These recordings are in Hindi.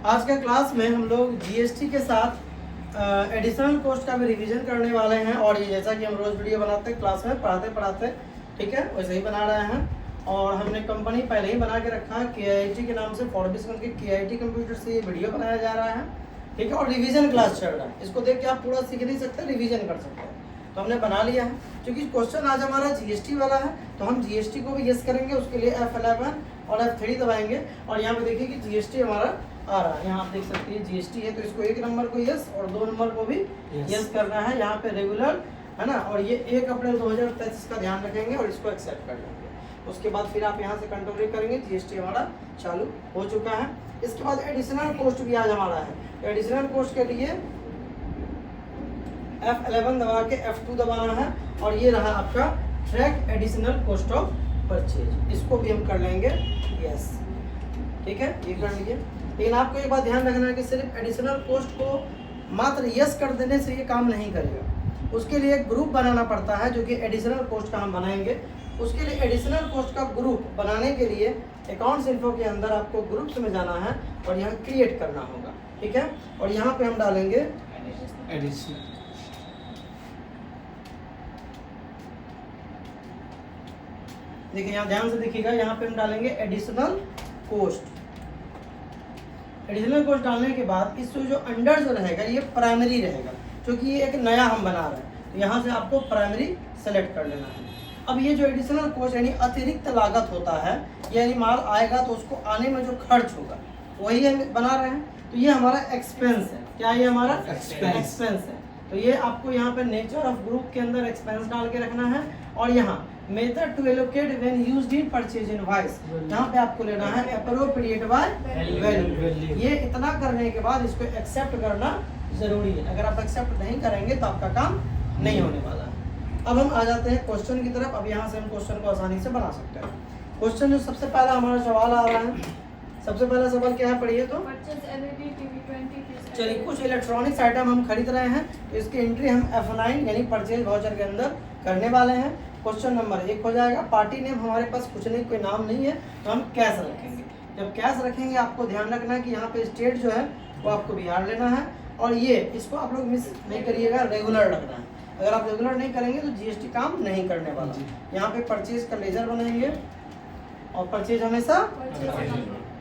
आज के क्लास में हम लोग जीएसटी के साथ एडिशनल कॉस्ट का भी रिवीजन करने वाले हैं। और ये जैसा कि हम रोज वीडियो बनाते हैं क्लास में पढ़ाते ठीक है वैसे ही बना रहे हैं। और हमने कंपनी पहले ही बना के रखा है KIT के नाम से, फॉरबिसगंज के KIT कंप्यूटर से ये वीडियो बनाया जा रहा है, ठीक है। और रिवीजन क्लास चल रहा है, इसको देख के आप पूरा सीख नहीं सकते, रिवीजन कर सकते हैं। तो हमने बना लिया है, क्योंकि क्वेश्चन आज हमारा जीएसटी वाला है तो हम जीएसटी को भी यस करेंगे। उसके लिए F11 और F3 दबाएंगे और यहाँ पे देखिए कि जीएसटी हमारा आ रहा है। यहाँ आप देख सकते हैं जीएसटी है, तो इसको 1 नंबर को यस और 2 नंबर को भी यस करना है। यहाँ पे रेगुलर है ना, और ये 1 अप्रैल 2023 का ध्यान रखेंगे और इसको एक्सेप्ट कर लेंगे। उसके बाद फिर आप यहाँ से कंट्रोल करेंगे, जीएसटी हमारा चालू हो चुका है। इसके बाद एडिशनल कॉस्ट भी आज हमारा है। तो एडिशनल कॉस्ट के लिए F11 दबा के F2 दबाना है और ये रहा आपका track additional cost of purchase, इसको भी हम कर लेंगे यस, ठीक है ये कर लीजिए। लेकिन आपको एक बात ध्यान रखना है कि सिर्फ एडिशनल कॉस्ट को मात्र यस कर देने से ये काम नहीं करेगा, उसके लिए एक ग्रुप बनाना पड़ता है जो कि एडिशनल कॉस्ट का हम बनाएंगे। उसके लिए एडिशनल कॉस्ट का ग्रुप बनाने के लिए अकाउंट्स इन्फो के अंदर आपको ग्रुप्स में जाना है और यहाँ क्रिएट करना होगा, ठीक है। और यहाँ पे हम डालेंगे एडिशनल, देखिए यहाँ ध्यान से देखिएगा, यहाँ पे हम डालेंगे एडिशनल कॉस्ट। एडिशनल कॉस्ट डालने के बाद इस जो अंडर जो रहेगा ये प्राइमरी रहेगा, क्योंकि ये एक नया हम बना रहे हैं। तो यहाँ से आपको प्राइमरी सेलेक्ट कर लेना है। अब ये जो एडिशनल कॉस्ट यानी अतिरिक्त लागत होता है, यानी माल आएगा तो उसको आने में जो खर्च होगा वही हम बना रहे हैं। तो ये हमारा एक्सपेंस है। क्या ये हमारा एक्सपेंस है? तो ये आपको यहाँ पे नेचर ऑफ ग्रुप के अंदर एक्सपेंस डाल के रखना है। और यहाँ method to allocate when used in purchase invoice, यहाँ पे आपको लेना है एप्रोप्रिएट बाय वैल्यू। ये इतना करने के बाद इसको एक्सेप्ट करना जरूरी है। अगर आप एक्सेप्ट नहीं करेंगे तो आपका काम नहीं होने वाला है। अब हम आ जाते हैं क्वेश्चन की तरफ। अब यहाँ से हम क्वेश्चन को आसानी से बना सकते हैं। क्वेश्चन जो सबसे पहला हमारा सवाल आ रहा है, सबसे पहला सवाल क्या है पढ़िए तो। चलिए कुछ इलेक्ट्रॉनिक्स आइटम हम खरीद रहे हैं, तो इसकी एंट्री हम F9 यानी परचेज वाउचर के अंदर करने वाले हैं। क्वेश्चन नंबर 1 हो जाएगा। पार्टी नेम हमारे पास कुछ नहीं, कोई नाम नहीं है, तो हम कैश रखेंगे। जब कैश रखेंगे आपको ध्यान रखना है कि यहाँ पे स्टेट जो है वो आपको बिहार लेना है। और ये इसको आप लोग मिस नहीं करिएगा, रेगुलर रखना है। अगर आप रेगुलर नहीं करेंगे तो जीएसटी काम नहीं करने वाला। यहाँ पे परचेज का लेजर बनाएंगे और परचेज हमेशा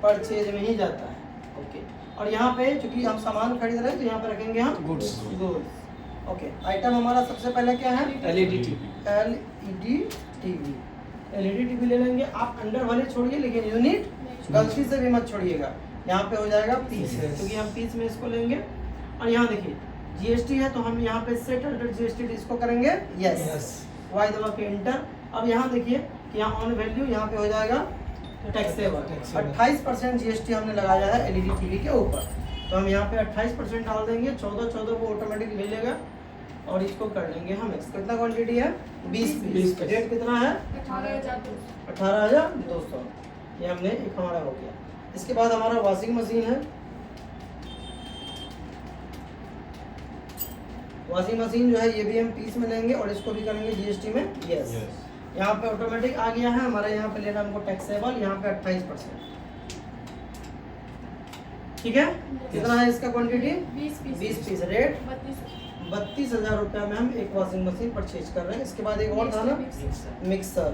परचेज में ही जाता है, ओके। और यहाँ पे चूंकि हम सामान खरीद रहे हैं तो यहाँ पे रखेंगे हम गुड्स। ओके, आइटम हमारा सबसे पहले क्या है? LED टीवी ले लेंगे। आप अंडर वाले छोड़िए लेकिन यूनिट गलती से भी मत छोड़िएगा। यहाँ पे हो जाएगा पीस, क्योंकि हम पीस में इसको लेंगे। और यहाँ देखिए जीएसटी है तो हम यहाँ पे सेट अंडर जीएसटी इसको करेंगे यस। वाई दबा के इंटर। अब यहाँ देखिए कि यहाँ ऑन वैल्यू यहाँ पे हो जाएगा टैक्सेबल। 28% जीएसटी हमने लगाया है LED टीवी के ऊपर, तो हम यहाँ पे 28% डाल देंगे। 14 को ऑटोमेटिक ले लेगा और इसको कर लेंगे हम एक्स। कितना क्वांटिटी है? 20 पीस। रेट कितना है? 18,200। ये हमने एक हमारा हो गया। इसके बाद हमारा वॉशिंग मशीन है। वॉशिंग मशीन जो है ये भी हम पीस में लेंगे और इसको भी करेंगे जीएसटी में यस। यहाँ पे ऑटोमेटिक आ गया है हमारा। यहाँ पे लेना हमको टैक्सेबल, यहाँ पे 28%, ठीक है। कितना है इसका क्वांटिटी? 20 पीस। रेट 32,000 रुपया में हम एक वॉशिंग मशीन परचेज कर रहे हैं। इसके बाद एक और था ना मिक्सर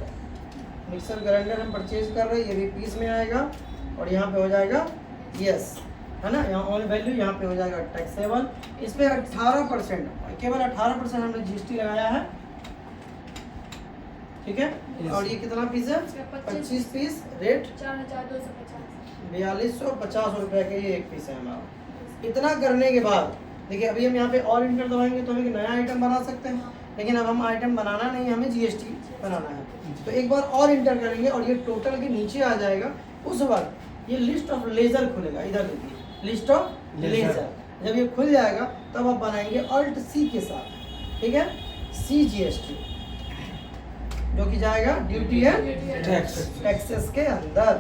ग्राइंडर हम परचेज कर रहे हैं, ये भी पीस में आएगा और यहाँ पे हो जाएगा यस, है ना। यहाँ ऑन वैल्यू यहाँ पे हो जाएगा टैक्सेबल। इस पे 18%, केवल 18% हमने जीएसटी लगाया है, ठीक है। और ये कितना पीस है? 25 पीस। रेट 4250 रुपये के ये एक पीस है हमारा। इतना करने के बाद देखिए अभी हम यहाँ पे और इंटर दबाएंगे तो हम एक नया आइटम बना सकते हैं, लेकिन अब हम आइटम बनाना नहीं है, हमें जीएसटी बनाना है। तो एक बार और इंटर करेंगे और ये टोटल के नीचे आ जाएगा। उस वक्त ये लिस्ट ऑफ लेजर खुलेगा, इधर देखिए लिस्ट ऑफ लेजर। जब ये खुल जाएगा तब आप बनाएंगे Alt C के साथ, ठीक है। CGST जो कि जाएगा ड्यूटी एंड टैक्सेस के अंदर,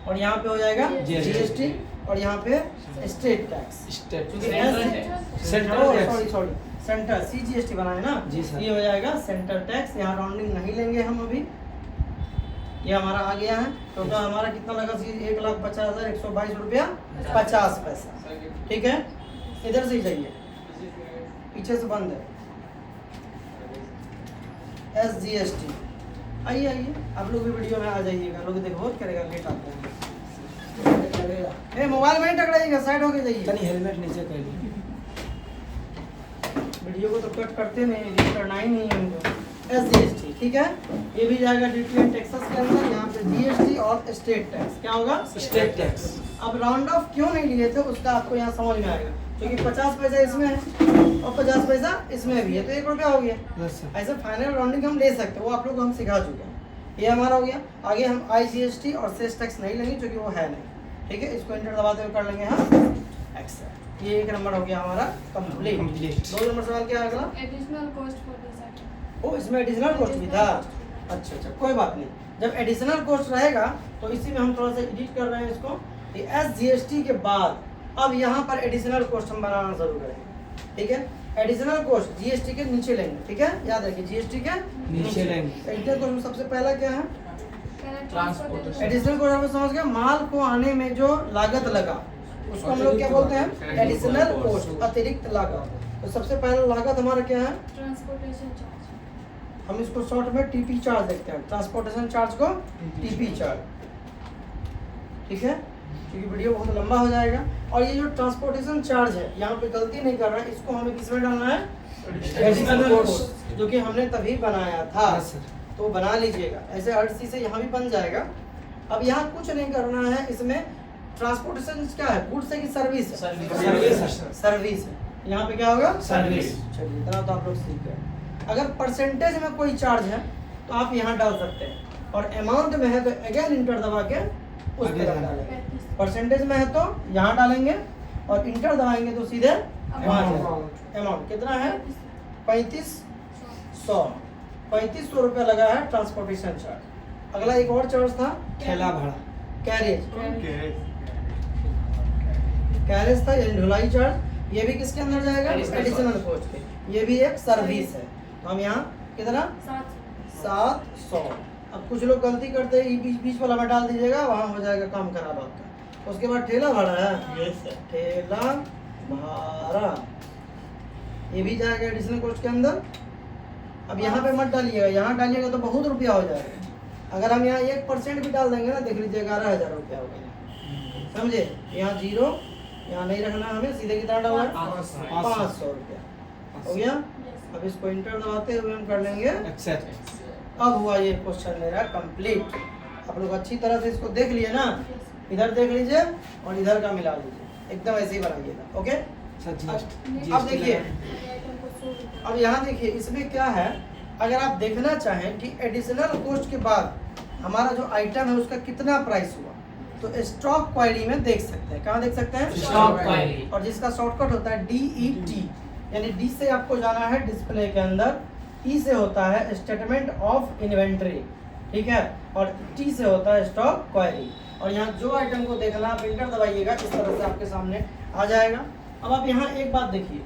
और यहाँ पे हो जाएगा जीएसटी और यहाँ पे स्टेट टैक्स। सेंटर CGST बनाए ना जी सर, ये हो जाएगा सेंटर टैक्स। यहाँ राउंडिंग नहीं लेंगे हम अभी, ये हमारा आ गया है। टोटल हमारा कितना लगा? 1,50,122 रुपया 50 पैसा। ठीक है, इधर से ही जाइए, पीछे से बंद है। SGST आइए आइए, आप लोग भी वीडियो में आ जाइएगा। लोग देखो बहुत करेगा, लेट आते हैं। मोबाइल में ही टकराइएगा, साइड होके जाइए। कहीं हेलमेट नीचे कर लीजिए। वीडियो को तो कट करते नहीं, एडिट करना ही नहीं है हमको। SGST ठीक है, ये भी जाएगा ड्यूटी एंड टैक्सेस के अंदर। यहाँ पे GST और स्टेट टैक्स क्या होगा? State tax. अब राउंड ऑफ क्यों नहीं लिए थे उसका आपको यहाँ समझ में आएगा, क्योंकि 50 पैसा इसमें है और 50 पैसा इसमें भी है, तो 1 रुपया हो गया। ऐसे फाइनल राउंडिंग हम ले सकते हैं, वो आप लोग को हम सिखा चुके हैं। ये हमारा हो गया। आगे हम IGST और सेस टैक्स नहीं लेंगे क्योंकि वो है नहीं। ठीक है, इसको एंटर दबाते हुए कर लेंगे हम एक्सेप्ट। ये 1 नंबर हो गया हमारा कंप्लीट। 2 नंबर सवाल क्या है अगला? Additional cost for this item. ओ, इसमें एडिशनल कॉस्ट भी था। अच्छा अच्छा, कोई बात नहीं। जब एडिशनल कॉस्ट रहेगा तो इसी में हम थोड़ा सा एडिट कर रहे हैं इसको। ये SGST के बाद अब यहाँ पर एडिशनल कॉस्ट हम बनाना शुरू करेंगे। ठीक है, एडिशनल कॉस्ट GST के नीचे लेंगे। ठीक है, याद रखिए GST के नीचे लेंगे। एडिशनल कॉस्ट में सबसे पहला क्या है? ट्रांसपोर्टेशन। एडिशनल कॉस्ट आप समझ गए, माल को आने में जो लागत लगा उसको हम लोग क्या बोलते हैं? एडिशनल कॉस्ट, अतिरिक्त लागत। तो सबसे पहला लागत हमारा क्या है? Transportation charge. हम इसको शॉर्ट में TP चार्ज देखते हैं। ट्रांसपोर्टेशन चार्ज को TP चार्ज। ठीक है, क्योंकि वीडियो बहुत लंबा हो जाएगा। और ये जो ट्रांसपोर्टेशन चार्ज है, यहाँ पे गलती नहीं कर रहा है, इसको हमें किस में डालना है? एडिशनल कॉस्ट, जो कि हमने तभी बनाया था। तो बना लीजिएगा, ऐसे हर चीज से यहाँ भी बन जाएगा। अब यहाँ कुछ नहीं करना है। इसमें ट्रांसपोर्टेशन क्या है? गुड्स है कि सर्विस है? सर्विस है। यहाँ पे क्या होगा? सर्विस। चलिए, इतना तो आप लोग सीख गए। अगर परसेंटेज में कोई चार्ज है तो आप यहाँ डाल सकते हैं, और अमाउंट में है तो अगेन इंटर दबा के उस तरफ डालेंगे। परसेंटेज में है तो यहाँ डालेंगे, और इंटर दबाएंगे तो सीधे अमाउंट कितना है? 3500। 3500 रुपया लगा है ट्रांसपोर्टेशन चार्ज। अगला एक और चार्ज था, ठेला भाड़ा, कैरेज। कैरेज था, यानी ढुलाई चार्ज। ये भी किसके अंदर जाएगा? एडिशनल कॉस्ट के। ये भी एक सर्विस है। तो हम यहाँ कितना? 700। अब कुछ लोग गलती करते हैं, बीच वाला में डाल दीजिएगा, वहाँ हो जाएगा काम खराब आपका। उसके बाद ठेला भाड़ा है, ठेला भाड़ा ये भी जाएगा एडिशनल कॉस्ट के अंदर। अब यहाँ पे मत डालिएगा, यहाँ डालिएगा तो बहुत रुपया हो जाएगा। अगर हम यहाँ 1% भी डाल देंगे ना, देख लीजिए 11,000 रुपया हो गया। समझे? यहाँ 0 यहाँ नहीं रखना, हमें सीधे कितना डालना है? 500 रुपया हो गया। अब इसको इंटर दबाते हुए हम कर लेंगे एक्सेप्ट। अब हुआ ये क्वेश्चन मेरा कंप्लीट। आप लोग अच्छी तरह से इसको देख लिए ना, इधर देख लीजिए और इधर का मिला लीजिए, एकदम ऐसे ही बनाइएगा। ओके, अब देखिए, अब यहाँ देखिए इसमें क्या है। अगर आप देखना चाहें कि एडिशनल कॉस्ट के बाद हमारा जो आइटम है उसका कितना प्राइस हुआ, तो स्टॉक क्वायरी में देख सकते हैं। कहाँ देख सकते हैं? Stock query. और जिसका शॉर्टकट होता है DET, यानी D से आपको जाना है डिस्प्ले के अंदर, E से होता है स्टेटमेंट ऑफ इन्वेंट्री, ठीक है, और T से होता है स्टॉक क्वायरी। और यहाँ जो आइटम को देखना आप इंटर दबाइएगा, इस तरह से आपके सामने आ जाएगा। अब आप यहाँ एक बात देखिए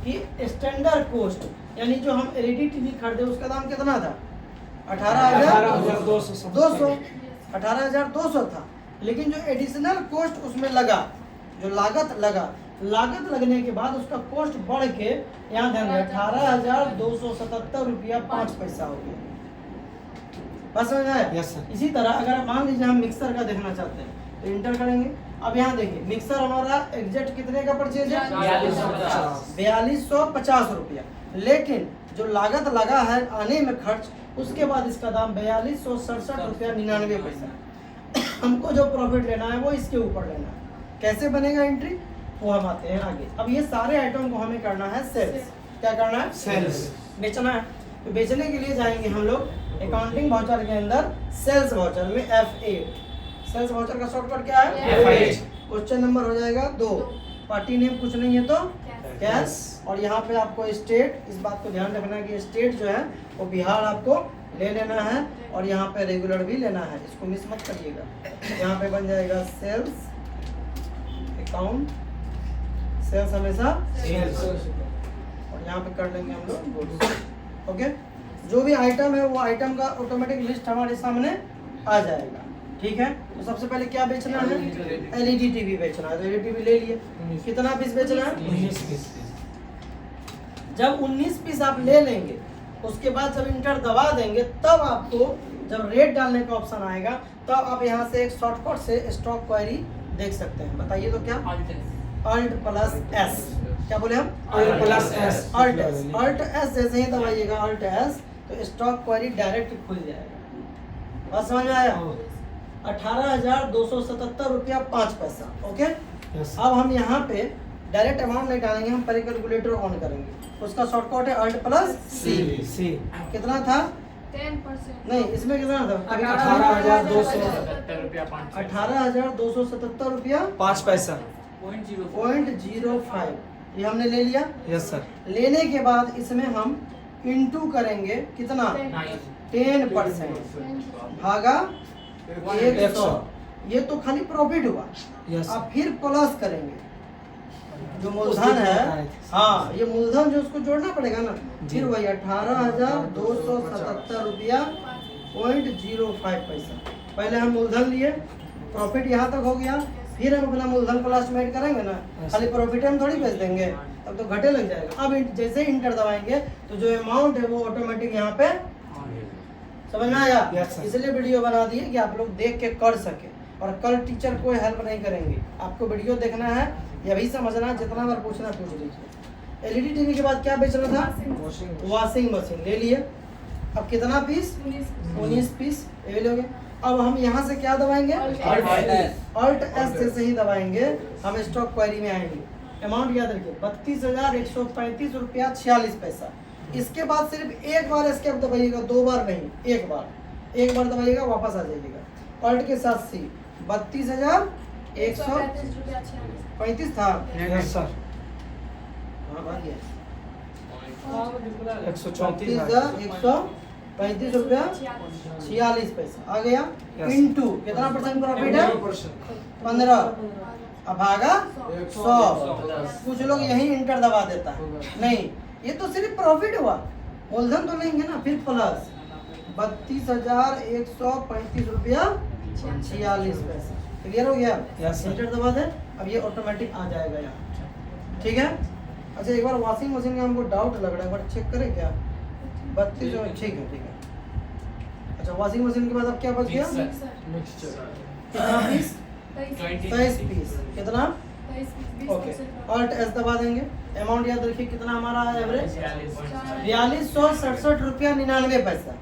कि स्टैंडर्ड कॉस्ट, यानी जो हम LED TV खरीदे उसका दाम कितना था? 18,200। 18,200 था। लेकिन जो एडिशनल कॉस्ट उसमें लगा, जो लागत लगा, लागत लगने के बाद उसका कॉस्ट बढ़ के यहाँ ध्यान रखें 18,277 रुपया 5 पैसा हो गया। बस समझ आया? Yes sir. इसी तरह अगर आप मान लीजिए हम मिक्सर का देखना चाहते हैं तो इंटर करेंगे। अब यहाँ देखिए मिक्सर हमारा एग्जैक्ट कितने का परचेज है? 4250 रुपया। लेकिन जो लागत लगा है आने में खर्च, उसके बाद इसका दाम 4267 रुपया 99 पैसा। हमको जो प्रॉफिट लेना है वो इसके ऊपर लेना है। कैसे बनेगा एंट्री, वो हम आते हैं आगे। अब ये सारे आइटम को हमें करना है सेल्स। क्या करना है? सेल्स। बेचना है। तो बेचने के लिए जाएंगे हम लोग अकाउंटिंग वाउचर के अंदर सेल्स वाउचर में F8। सेल्स वाउचर का शॉर्टकट क्या है? F8। क्वेश्चन नंबर हो जाएगा 2। पार्टी नेम कुछ नहीं है तो कैश। और यहाँ पे आपको स्टेट, इस बात को ध्यान रखना है कि स्टेट जो है वो बिहार आपको ले लेना है, और यहाँ पे रेगुलर भी लेना है, इसको मिस मत करिएगा। यहाँ पे बन जाएगा सेल्स अकाउंट, सेल्स हमेशा सेल्स। और यहाँ पे कर लेंगे हम लोग गुड्स। ओके, जो भी आइटम है वो आइटम का ऑटोमेटिक लिस्ट हमारे सामने आ जाएगा। ठीक है, तो सबसे पहले क्या बेचना है? एलईडी टीवी बेचना है। तो एलईडी टीवी ले लिए। कितना पीस बेचना है? 19 पीस। जब 19 पीस आप ले लेंगे, उसके बाद जब इंटर दबा देंगे, तब आपको जब रेट डालने का ऑप्शन आएगा, तब आप यहाँ से एक शॉर्टकट से स्टॉक क्वेरी देख सकते हैं। बताइए तो क्या? Alt plus S. क्या बोले हम? Alt plus S। Alt S. Alt S जैसे ही दबाइएगा Alt एस, तो स्टॉक क्वेरी डायरेक्ट खुल जाएगा। बात समझ में आया? 18,277 रुपया 5 पैसा। Okay, yes. अब हम यहाँ पे डायरेक्ट अमाउंट नहीं डालेंगे, हम पहले कैलकुलेटर ऑन करेंगे। उसका शॉर्टकट है Alt प्लस सी। सी। कितना था? 10%। नहीं, इसमें कितना था? 18,277 रुपया 5 18,277 रुपया 5 पैसा। 0.05 ये हमने ले लिया। Yes sir. लेने के बाद इसमें हम इंटू करेंगे कितना? 10% भागा 100। ये तो खाली प्रॉफिट हुआ। यस। अब फिर प्लस करेंगे जो मूलधन है। हाँ, ये मूलधन जो उसको जोड़ना पड़ेगा ना। फिर वही 18,277 रुपया 0.05 पैसा। पहले हम मूलधन लिए, प्रॉफिट यहाँ तक हो गया, फिर हम अपना मूलधन को लास्ट में ऐड करेंगे ना। खाली प्रॉफिट हम थोड़ी बेच देंगे, तब तो घटे लग जाएगा। अब जैसे ही इंटर दबाएंगे तो जो अमाउंट है वो ऑटोमेटिक यहाँ पे समझ में आया। Yes, sir। इसलिए वीडियो बना दिए कि आप लोग देख के कर सके, और कल टीचर कोई हेल्प नहीं करेंगे। आपको वीडियो देखना है, ये भी समझना, जितना बार पूछना पूछ लीजिए। एलईडी टीवी के बाद क्या बेचना था? वॉशिंग मशीन ले लिए। अब कितना पीस? 19 पीस ये लोगे। अब हम यहाँ से क्या दबाएंगे? Alt एस जैसे ही दबाएंगे हम स्टॉक क्वेरी में आएंगे। अमाउंट याद रखिए 32,135 रुपया 46 पैसा। इसके बाद सिर्फ एक बार एस्केप दबाइएगा, 2 बार नहीं, एक बार दबाइएगा, वापस आ जाइएगा। ऑल्ट के साथ सी 32,135 था। Yes sir. हाँ, बात ये 134 32,135 रुपया 46 पैसा आ गया। Yes। इंटू कितना परसेंट प्रॉफिट है? 15। अब भागा 100। कुछ लोग यही इंटर दबा देता है। नहीं, ये तो सिर्फ प्रॉफिट हुआ, मूलधन तो लेंगे ना। फिर प्लस 32,135 रुपया 46 पैसा। क्लियर हो गया? Yes, sir। इंटर दबा दे, अब ये ऑटोमेटिक आ जाएगा यहाँ। ठीक है। अच्छा, एक बार वॉशिंग मशीन का हमको डाउट लग रहा है, एक बार चेक करें क्या? 32। ठीक है। अच्छा, वॉशिंग मशीन के बाद अब क्या बच गया? कितना पीस? 23 पीस। कितना? ओके, ऑल्ट एस दबा देंगे। अमाउंट याद रखिए कितना हमारा एवरेज? 4267 रुपया 99 पैसा।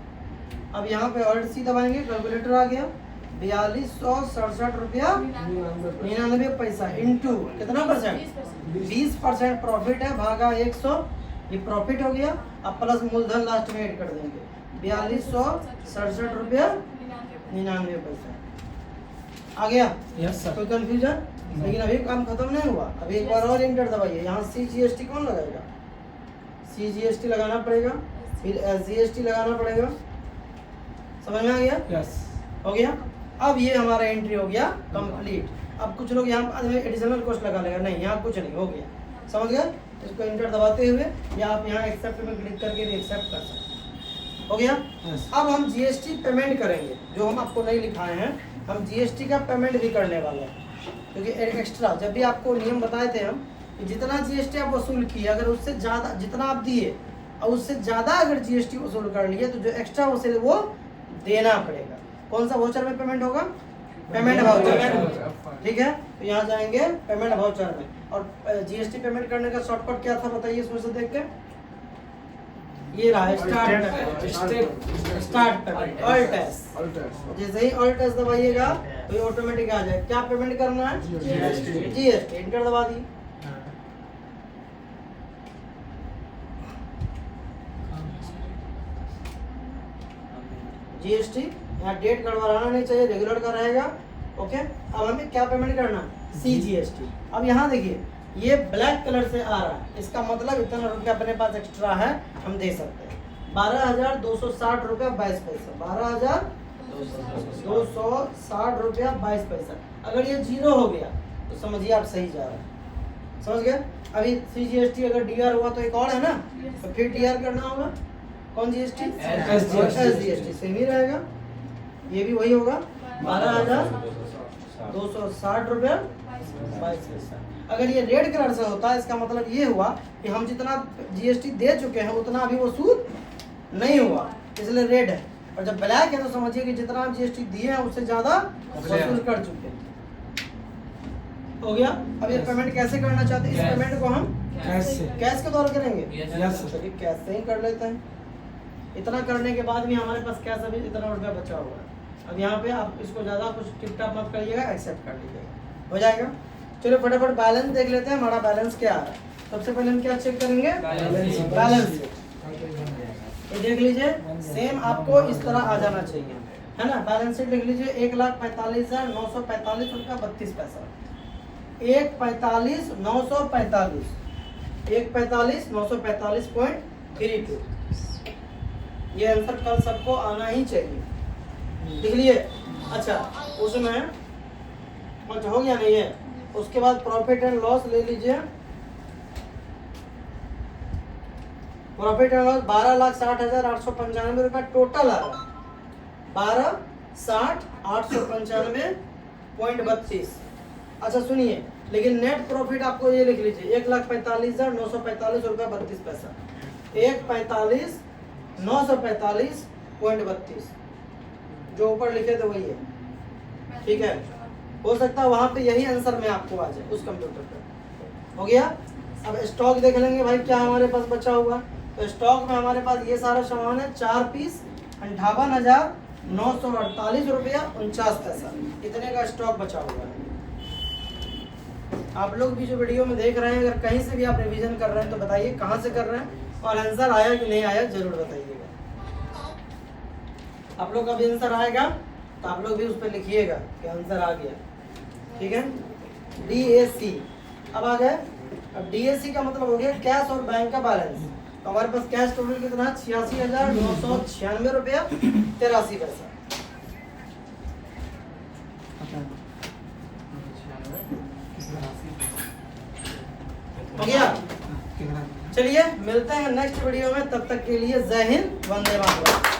अब यहाँ पे ऑल्ट सी दबाएंगे, कैलकुलेटर आ गया 4267 रुपया 99 पैसा इंटू कितना परसेंट? 20% प्रॉफिट है, भागा 100। ये प्रॉफिट हो गया। अब प्लस मूलधन लास्ट में ऐड कर देंगे 4267 रुपया 99 पैसा। आ गया? Yes sir. कोई कंफ्यूजन? लेकिन अभी काम खत्म नहीं हुआ। अभी एक बार और इंटर दबाइए। यहाँ CGST कौन लगाएगा? CGST लगाना पड़ेगा, फिर SGST लगाना पड़ेगा। समझ में आ गया? यस। हो गया। अब ये हमारा एंट्री हो गया कंप्लीट। अब कुछ लोग यहाँ बाद में एडिशनल कॉस्ट लगा लेगा, नहीं, यहाँ कुछ नहीं, हो गया। समझ गए? इसको इंटर दबाते हुए या आप यहाँ एक्सेप्ट में क्लिक करके भी एक्सेप्ट कर सकते हैं। हो गया? यस। अब हम GST पेमेंट करेंगे, जो हम आपको नहीं लिखाए हैं। हम GST का पेमेंट भी करने वाले हैं, क्योंकि एक्स्ट्रा जब भी आपको नियम बताए थे हम कि जितना GST आप वसूल किए, अगर उससे ज़्यादा जितना आप दिए और उससे ज़्यादा अगर GST वसूल कर लिए, तो जो एक्स्ट्रा वसूल वो देना पड़ेगा। कौन सा वाउचर में पेमेंट होगा? Payment voucher. ठीक है, तो यहाँ जाएंगे पेमेंट वाउचर में। और GST पेमेंट करने का शॉर्टकट क्या था बताइए इसमें से देख के? ये रहा स्टार्ट पेमेंट, ऑल्ट एस। जैसे ही ऑल्ट एस दबाइएगा तो ये ऑटोमेटिक आ जाए। क्या पेमेंट करना है? GST। इंटर दबा दी। GST यहाँ डेट गड़बड़ाना नहीं चाहिए, रेगुलर का रहेगा। ओके, अब हमें क्या पेमेंट करना है? CGST। अब यहाँ देखिए ये ब्लैक कलर से आ रहा है, इसका मतलब इतना रुपया अपने पास एक्स्ट्रा है, हम दे सकते हैं। 12,260 रुपया 22 पैसा। 12,260 रुपया 22 पैसा। अगर ये 0 हो गया तो समझिए आप सही जा रहे हैं। समझ गए? अभी CGST अगर DR हुआ तो एक और है ना, तो फिर DR करना होगा। कौन GST? SGST। सेम ही रहेगा। ये भी वही होगा 12,260 रुपये 22 पैसा। अगर ये रेड कलर से होता है इसका मतलब ये हुआ कि हम जितना जीएसटी दे चुके हैं उतना अभी वसूल नहीं हुआ, इसलिए रेड है। और जब ब्लैक है तो समझिए कि जितना आप जीएसटी दिए हैं उससे ज्यादा वसूल कर चुके हैं। हो गया। अब ये पेमेंट कैसे करना चाहते हैं? इस पेमेंट को हम कैश से। कैश के द्वारा करेंगे। यस चलिए कैश से ही कर लेते हैं। इतना करने के बाद भी हमारे पास कैश अभी इतना रुपया बचा हुआ है। अब यहाँ पे आप इसको ज़्यादा कुछ टिप टाप मत करिएगा, एक्सेप्ट कर लीजिएगा, हो जाएगा। चलो फटाफट बैलेंस देख लेते हैं हमारा बैलेंस क्या है। सबसे पहले हम क्या चेक करेंगे? बैलेंस। ये देख लीजिए सेम आपको इस तरह आ जाना चाहिए, है ना। बैलेंस शीट लिख लीजिए 1,45,945 रुपया 32 पैसा। 1,45,945 1,45,945.32। ये आंसर कल सबको आना ही चाहिए, लिख लिए। अच्छा उसमें अच्छा हो गया नहीं है। उसके बाद प्रॉफिट एंड लॉस ले लीजिए। प्रॉफिट एंड लॉस 12,60,895 रुपया टोटल आ रहा है। 12,60,895.32। अच्छा सुनिए, लेकिन नेट प्रॉफिट आपको ये लिख लीजिए 1,45,945 रुपया 32 पैसा। 1,45,945.32 जो ऊपर लिखे थे वही है, ठीक है। हो सकता है वहां पे यही आंसर में आपको आ जाए उस कंप्यूटर पे। हो गया। अब स्टॉक देख लेंगे भाई क्या हमारे पास बचा हुआ। तो स्टॉक में हमारे पास ये सारा सामान है 4 पीस 58,948 रुपया 49 पैसा। इतने का स्टॉक बचा हुआ है। आप लोग भी जो वीडियो में देख रहे हैं अगर कहीं से भी आप रिवीजन कर रहे हैं तो बताइए कहाँ से कर रहे हैं और आंसर आया कि नहीं आया जरूर बताइएगा। आप लोग का भी आंसर आएगा तो आप लोग भी उस पर लिखिएगा कि आंसर आ गया, ठीक है। DAC अब आ गए। अब DAC का मतलब हो गया कैश और बैंक का बैलेंस। तो हमारे पास कैश टोटल कितना है 86,996 रुपया 83 पैसा। हो गया। चलिए मिलते हैं नेक्स्ट वीडियो में, तब तक के लिए जय हिंद, वंदे मातरम।